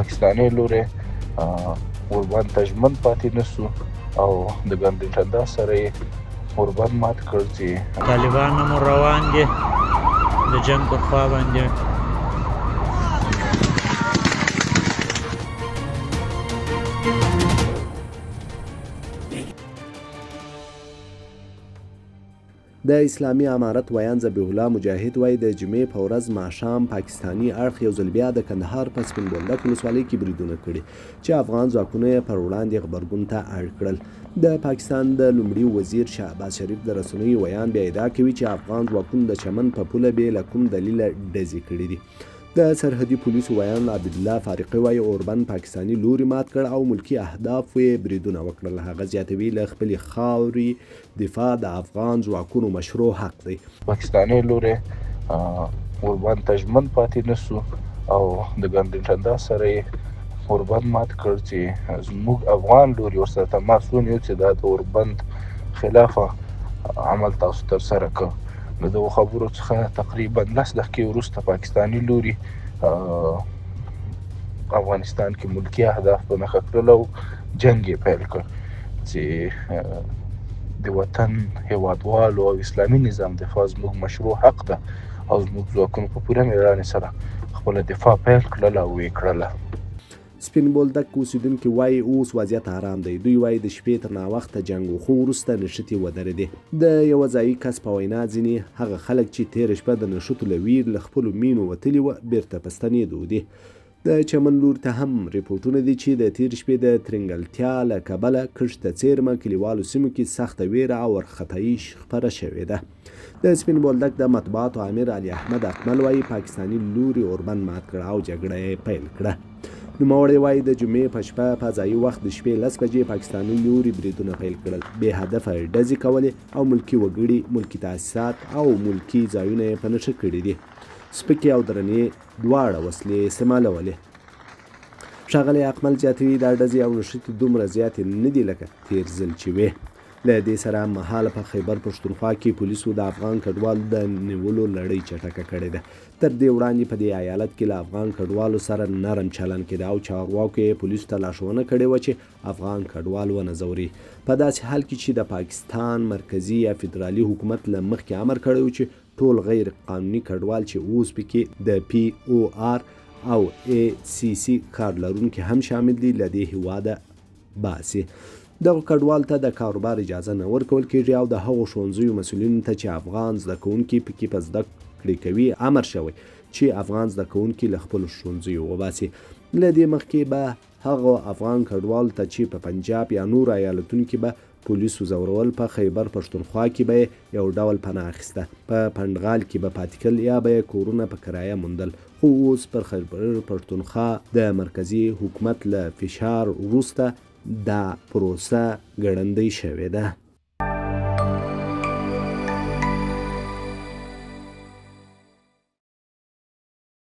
پاکستاني لوري ورباندې ژمن پاتې نسو او د ګاندي ټندا سره یې ورباندې مات کړ چې طالبان هم روان دي د جنګ په خوا باندې. د اسلامي امارت ویان ذبیح الله مجاهد وایي د جمعې په ورځ ماښام پاکستاني اړخ یو ځل بیا د کندهار په سپین بولدک ولسوالۍ کې بریدونه کړي چې افغان ځواکونو یې پر وړاندې غبرګون ته اړ کړل. د پاکستان د لومړي وزیر شهباز شریف د رسنیو ویان بیا ادعا کوي چې افغان ځواکونو د چمن په پوله بې له کوم دلیله ډزې کړي دي. د سرحدي پولیسو ویان عبدالله فارقي وایي اوربند پاکستاني لوري مات کړ او ملکي اهدافو یې بریدونه وکړل. هغه زیاتوي له خپلې خاورې دفاع د افغان ځواکونو مشروع حق دی. پاکستاني لوري ورباندې ژمن پاتې نسو او د ګاندي ټندا سره یې ورباندې مات کړ چې زموږ افغان لوري ورسره تماس ونیو چې دا د وربند خلاف عمل تاسو ترسره کړ. د دغو خبرو څخه تقریبا 10 دقیقې وروسته پاکستاني لوري افغانستان کې ملکي اهداف په نښه کړل او جنګ یې پیل کړ چې د وطن هیوادوالو او اسلامي نظام دفاع زموږ مشروع حق ده او زموږ ځواکونو په پوره مېړانې سره خپله دفاع پیل کړله او ویې کړله. سپین بولدک اوسیدونکي وایي اوس وضعیت آرام دی. دوی وایي د شپې تر ناوخته جنګ خو وروسته نښتې ودرېدې. د یوه ځایي کس په وینا ځینې هغه خلک چې تېره شپه د نښتو له ویر له خپلو مینو وتلي وه بیرته په ستنېدو دي. د چمن لور ته هم ریپورټونه دي چې د تېرې شپې د ترنګلتیا له کبله کښته څیرمه کلیوالو سیمو کې سخته ویره او وارخطایي خپره شوې ده. د سپین بولدک د مطبوعاتو امیر علي احمد اکمل وایي پاکستاني لوري اوربند مات کړه او جګړه یې پیل کړه. نوموړی وایي د جمعې په شپه په ځایي وخت د شپې 10 بجې پاکستاني لوري بریدونه پیل کړل. بې هدفه ډزې کولې او ملکي وګړي ملکي تاسیسات او ملکي ځایونه یې په نښه کړي دي. سپکې او درنې دواړه وسلې استعمالولې. ښاغلی اکمل زیاتوي دا ډزې او نښتې دومره زیاتې نه دي لکه تېر ځل چې وې. له دې سره مهاله په خیبر پښتونخوا کې پولیسو د افغان کډوالو د نیولو لړۍ چټکه کړې ده. تر دې وړاندې په دې ایالت کې له افغان کډوالو سره نرم چلن کېده او چارواکو یې پولیسو ته لارښوونه کړې وه چې افغان کډوال ونه ځوري. په داسې حال کې چې د پاکستان مرکزي یا فدرالي حکومت له مخکې امر کړی و چې ټول غیر قانوني کډوال چې اوس پکې د POR او ACC کار لرونکي هم شامل دي له دې هېواده باسي. دغه کډوال ته د کاروبار اجازه نه ورکول کېږي او د هغو ښوونځیو مسؤلینو ته چې افغان زده کوونکي پکې په زده کړې کوي امر شوی چې افغان زده کوونکي له خپلو ښوونځیو وباسي. له دې مخکې به هغو افغان کډوالو ته چې په پنجاب یا نورو ایالتونو کې به پولیسو ځورول په خیبر پښتونخوا کې به یو ډول پناه اخیسته. په پنډغال کې به پاتې کړل یا به کورونه په کرایه موندل. خو اوس پر خیبر پښتونخوا د مرکزي حکومت له فشار وروسته دا پروسه ګړندۍ شوې ده.